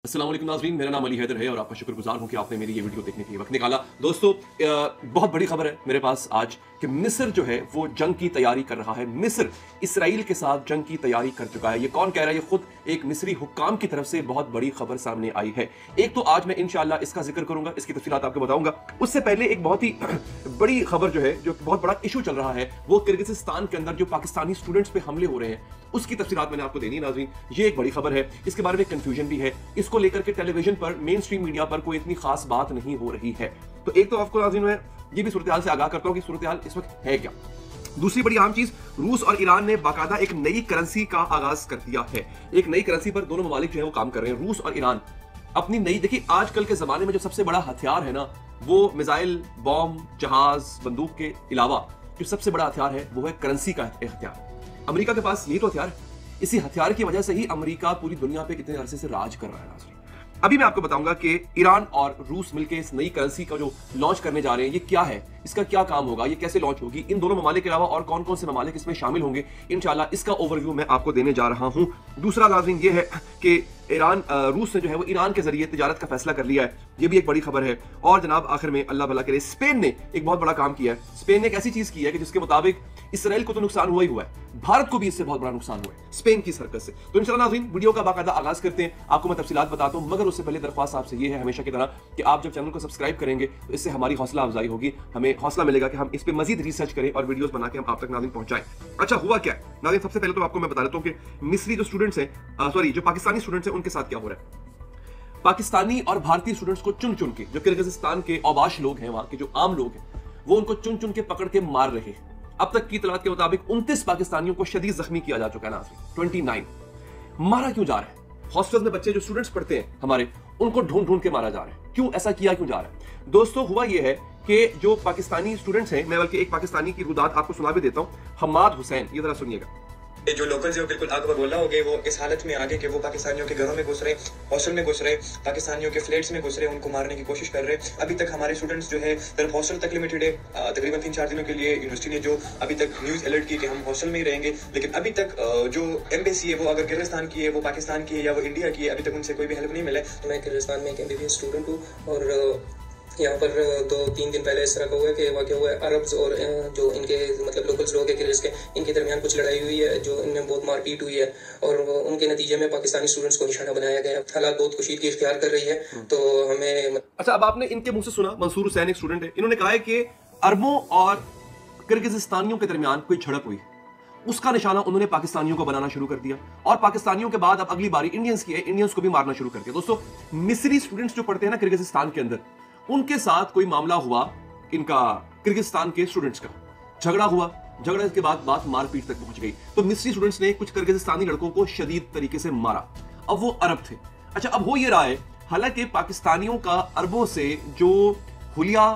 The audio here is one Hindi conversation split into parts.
अस्सलाम वालेकुम नाज़रीन, मेरा नाम अली हैदर है और आपका शुक्रगुजार हूं कि आपने मेरी ये वीडियो देखने के लिए वक्त निकाला। दोस्तों, बहुत बड़ी खबर है मेरे पास आज कि मिस्र जो है वो जंग की तैयारी कर रहा है। मिस्र इसराइल के साथ जंग की तैयारी कर चुका है। ये कौन कह रहा है? ये खुद एक मिस्री हुक्काम की तरफ से बहुत बड़ी खबर सामने आई है। एक तो आज मैं इंशाअल्लाह इसका जिक्र करूंगा, इसकी तफसीलात आपको बताऊंगा। उससे पहले एक बहुत ही बड़ी खबर जो है, जो बहुत बड़ा इशू चल रहा है, वो किर्गिस्तान के अंदर जो पाकिस्तानी स्टूडेंट्स पे हमले हो रहे हैं उसकी तफसीलात मैंने आपको देनी है नाज़रीन। ये एक बड़ी खबर है, इसके बारे में कंफ्यूजन भी है। इसको लेकर के टेलीविजन पर, मेन स्ट्रीम मीडिया पर कोई इतनी खास बात नहीं हो रही है। तो एक तो आपको नाज़रीन मैं ये भी सूरत हाल से आगाह करता हूं कि सूरत हाल इस वक्त है क्या। दूसरी बड़ी अहम चीज, रूस और ईरान ने बाकायदा एक नई करेंसी का आगाज कर दिया है। एक नई करेंसी पर दोनों ममालिक जो है वो काम कर रहे हैं, रूस और ईरान। अपनी नई, देखिए आजकल के जमाने में जो सबसे बड़ा हथियार है ना, वो मिसाइल, बॉम्ब, जहाज, बंदूक के अलावा जो सबसे बड़ा हथियार है वो है करेंसी का हथियार। अमेरिका के पास यही तो हथियार है। इसी हथियार की वजह से ही अमेरिका पूरी दुनिया पे कितने अरसे से राज कर रहा है। अभी मैं आपको बताऊंगा कि ईरान और रूस मिलकर इस नई करेंसी का जो लॉन्च करने जा रहे हैं, ये क्या है, इसका क्या काम होगा, ये कैसे लॉन्च होगी, इन दोनों ममालिक के अलावा और कौन कौन से ममालिक इसमें शामिल होंगे, इंशाल्लाह इसका ओवरव्यू मैं आपको देने जा रहा हूं। दूसरा नाज़रीन ये है कि रूस ने जो है वो ईरान के जरिए तिजारत का फैसला कर लिया है। ये भी एक बड़ी खबर है। और जनाब आखिर में अल्लाह भला करे, स्पेन ने एक बहुत बड़ा काम किया है। स्पेन ने एक ऐसी चीज की है कि जिसके मुताबिक इसराइल को तो नुकसान हुआ ही हुआ है, भारत को भी इससे बहुत बड़ा नुकसान हुआ है स्पेन की हरकत से। तो इंशाल्लाह नाज़रीन वीडियो का बाकायदा आगाज करते हैं, आपको मैं तफसीलात बताता हूं। मगर उससे पहले दरख्वास्त आपसे ये है हमेशा की तरह कि आप जब चैनल को सब्सक्राइब करेंगे तो इससे हमारी हौसला अफजाई होगी, हमें हौसला मिलेगा कि हम इस पे मजीद रिसर्च करें और वीडियोस बना के हम आप तक नाज़रीन पहुंचाएं। अच्छा, हुआ क्या है नाज़रीन? सबसे पहले तो आपको मैं बता देता हूं कि मिस्री जो स्टूडेंट्स हैं, जो पाकिस्तानी स्टूडेंट्स हैं, उनके साथ क्या हो रहा है। पाकिस्तानी और भारतीय स्टूडेंट्स को चुन चुन के, जो किर्गिस्तान के औबाश लोग हैं, वहां के जो आम लोग हैं, वो उनको चुन चुन के पकड़ के मार रहे हैं। अब तक की इतलात के मुताबिक 29 पाकिस्तानियों को शदीद जख्मी किया जा चुका है नाज़रीन। 29 मारा क्यों जा रहा है? हॉस्टल्स में बच्चे जो स्टूडेंट्स पढ़ते हैं हमारे, उनको ढूंढ ढूंढ के मारा जा रहा है। क्यों ऐसा किया क्यों जा रहा है? दोस्तों, हुआ यह है कि जो पाकिस्तानी स्टूडेंट्स हैं, मैं बल्कि एक पाकिस्तानी की रुदात आपको सुना भी देता हूं, हम्माद हुसैन, ये जरा सुनिएगा। जो लोकल्स है वो बिल्कुल आग बगोला हो गए। वो इस हालत में आ गए कि वो पाकिस्तानियों के घरों में घुस रहे, हॉस्टल में घुस रहे, पाकिस्तानियों के फ्लैट्स में घुस रहे, उनको मारने की कोशिश कर रहे। अभी तक हमारे स्टूडेंट्स जो है सिर्फ हॉस्टल तक लिमिटेड है। तकरीबन 3-4 दिनों के लिए यूनिवर्सिटी ने जो अभी तक न्यूज़ अलर्ट की कि हम हॉस्टल में ही रहेंगे, लेकिन अभी तक जो एम्बेसी है वो अगर किर्गिस्तान की है, वो पाकिस्तान की है या वो इंडिया की है, अभी तक उनसे कोई भी हेल्प नहीं मिला। तो मैं किर्गिस्तान में एक MBBS स्टूडेंट हूँ और यहाँ पर 2-3 दिन पहले इस तरह का हुआ कि वाक़या हुआ है। अरब्स और जो इनके मतलब लोकल्स लोग हैं किर्गिज़ के, इनके दरमियान कुछ लड़ाई हुई है, जो इनमें बहुत मारपीट हुई है और उनके नतीजे में पाकिस्तानी स्टूडेंट्स को निशाना बनाया गया। हालात बहुत कशीदगी इख्तियार कर रही है, तो हमें अच्छा, अब आपने इनके मुंह से सुना, मंसूर हुसैन एक स्टूडेंट है, इन्होंने कहा है कि अरबों और किर्गिस्तानियों के दरमियान कोई झड़प हुई, उसका निशाना उन्होंने पाकिस्तानियों को बनाना शुरू कर दिया और पाकिस्तानियों के बाद अब अगली बारी इंडियंस की है, इंडियंस को भी मारना शुरू कर दिया। दोस्तों, मिस्री स्टूडेंट्स जो पढ़ते हैं ना किर्गिस्तान के अंदर, उनके साथ कोई मामला हुआ, इनका किर्गिस्तान के स्टूडेंट्स का झगड़ा हुआ, झगड़े के बाद बात मारपीट तक पहुंच गई। तो मिस्री स्टूडेंट्स ने कुछ किर्गिस्तानी लड़कों को शदीद तरीके से मारा। अब वो अरब थे। अच्छा, अब हो ये रहा है, हालांकि पाकिस्तानियों का अरबों से जो हुलिया,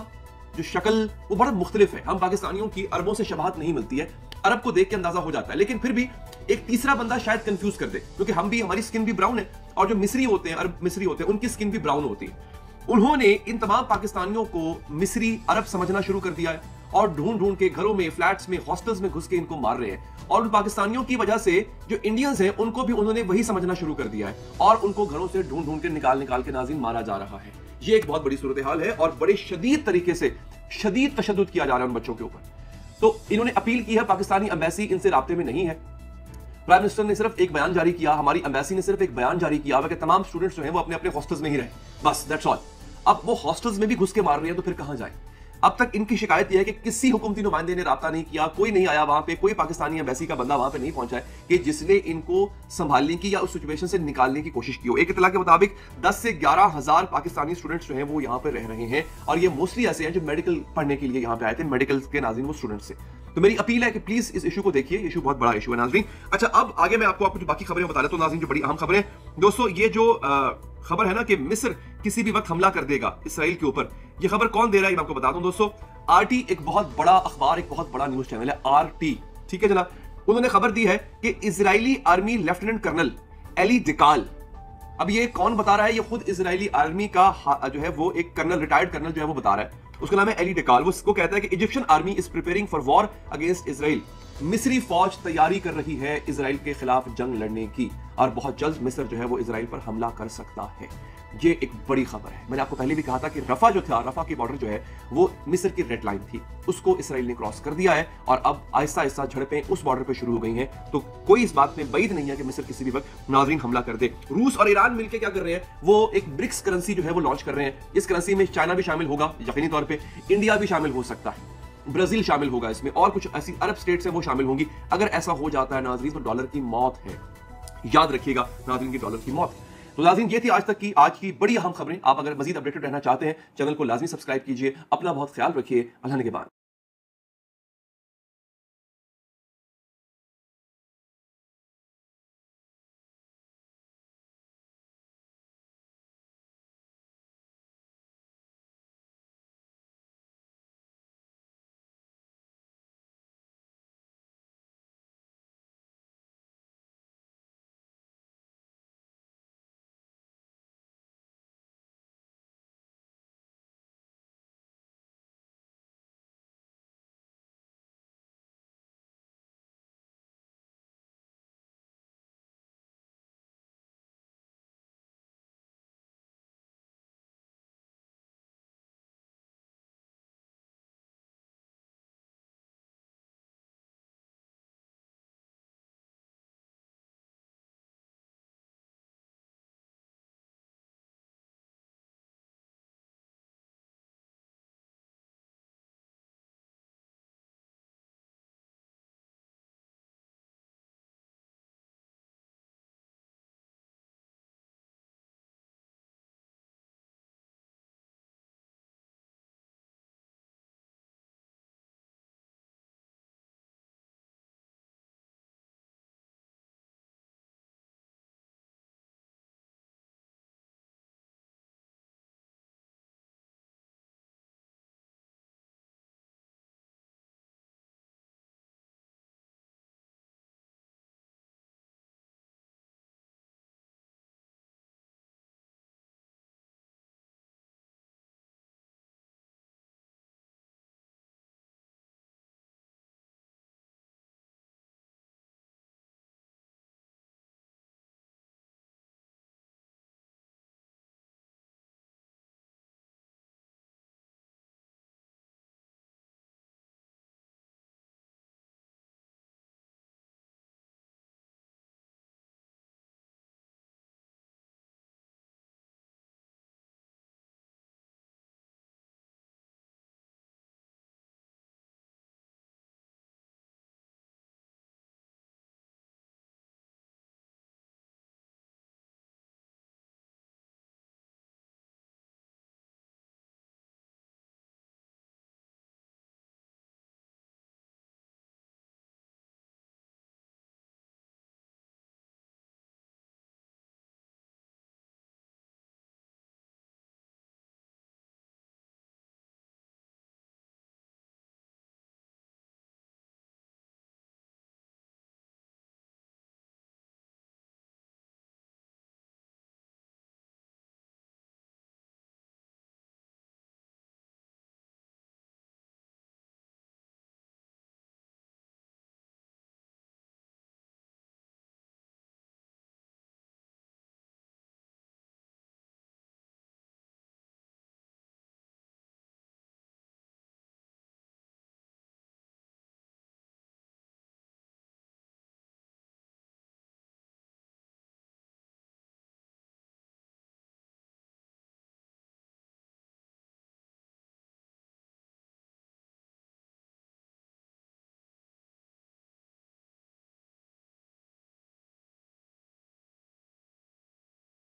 जो शक्ल, वो बड़ा मुख्तलिफ है। हम पाकिस्तानियों की अरबों से शबाहत नहीं मिलती है, अरब को देख के अंदाजा हो जाता है, लेकिन फिर भी एक तीसरा बंदा शायद कंफ्यूज कर दे, क्योंकि हम भी, हमारी स्किन भी ब्राउन है और जो मिस्री होते हैं, अरब मिस्री होते हैं, उनकी स्किन भी ब्राउन होती है। उन्होंने इन तमाम पाकिस्तानियों को मिस्री अरब समझना शुरू कर दिया है और ढूंढ ढूंढ के घरों में, फ्लैट्स में, हॉस्टल्स में घुस के इनको मार रहे हैं। और उन पाकिस्तानियों की वजह से जो इंडियंस हैं, उनको भी उन्होंने वही समझना शुरू कर दिया है और उनको घरों से ढूंढ ढूंढ के निकाल के नाज़रीन मारा जा रहा है। ये एक बहुत बड़ी सूरत हाल है और बड़े शदीद तरीके से शदीद तशद्दुद किया जा रहा है उन बच्चों के ऊपर। तो इन्होंने अपील की है, पाकिस्तानी एम्बेसी इनसे राब्ते में नहीं है। प्राइम मिनिस्टर ने सिर्फ एक बयान जारी किया, हमारी एम्बेसी ने सिर्फ एक बयान जारी किया कि तमाम स्टूडेंट्स जो हैं वो अपने अपने हॉस्टल्स में ही रहे, बस दैट्स ऑल। अब वो हॉस्टल्स में भी घुस के मार रहे हैं, तो फिर कहां जाए? अब तक इनकी शिकायत यह है कि किसी हुकूमती नुमाइंदे ने राब्ता नहीं किया, कोई नहीं आया वहां पे, कोई पाकिस्तानी एम्बेसी का बंदा वहां पे नहीं पहुंचा है कि जिसने इनको संभालने की या उस सिचुएशन से निकालने की कोशिश की हो। एक इत्तला के मुताबिक 10 से 11 हजार पाकिस्तानी स्टूडेंट्स जो हैं वो यहाँ पे रह रहे हैं और ये मोस्टली ऐसे हैं जो मेडिकल पढ़ने के लिए यहाँ पे आए थे, मेडिकल के नाज़रीन वो स्टूडेंट्स से। तो मेरी अपील है कि प्लीज इस इशू को देखिए, इशू बहुत बड़ा इशू है नाज़रीन। अच्छा, अब आगे मैं आपको जो बाकी खबरें बता देता हूं नाज़रीन, जो बड़ी अहम खबरें। दोस्तों, ये जो खबर है ना कि मिस्र किसी भी वक्त हमला कर देगा इसराइल के ऊपर, ये खबर कौन दे रहा है मैं आपको बता दूं दोस्तों। RT एक बहुत बड़ा अखबार, एक बहुत बड़ा न्यूज चैनल है RT, ठीक है जनाब। उन्होंने खबर दी है कि Israeli army lieutenant colonel Eli डिकाल, अब ये कौन बता रहा है? ये खुद इजरायली आर्मी का जो है वो एक कर्नल, रिटायर्ड कर्नल जो है वो बता रहा है, उसका नाम है एली डिकाल। वो कहता है कि Egyptian army is preparing for war against Israel मिस्री फौज तैयारी कर रही है इजराइल के खिलाफ जंग लड़ने की और बहुत जल्द मिस्र जो है वो इजराइल पर हमला कर सकता है। ये एक बड़ी खबर है। मैंने आपको पहले भी कहा था कि रफा जो था, रफा की बॉर्डर जो है वो मिस्र की रेड लाइन थी, उसको इजराइल ने क्रॉस कर दिया है और अब आहिस्ता आहिस्ता झड़पें उस बॉर्डर पर शुरू हो गई हैं। तो कोई इस बात में बैद नहीं है कि मिस्र किसी भी वक्त नाज़रीन हमला कर दे। रूस और ईरान मिलकर क्या कर रहे हैं, वो एक ब्रिक्स करेंसी जो है वो लॉन्च कर रहे हैं। इस करेंसी में चाइना भी शामिल होगा यकीनी तौर पर, इंडिया भी शामिल हो सकता है, ब्राजील शामिल होगा इसमें और कुछ ऐसी अरब स्टेट्स हैं वो शामिल होंगी। अगर ऐसा हो जाता है नाज़रीन तो डॉलर की मौत है, याद रखिएगा नाज़रीन की डॉलर की मौत। तो नाज़रीन ये थी आज की बड़ी अहम खबरें। आप अगर मजीद अपडेटेड रहना चाहते हैं चैनल को लाजमी सब्सक्राइब कीजिए। अपना बहुत ख्याल रखिए। अल्लाह ने के बाद।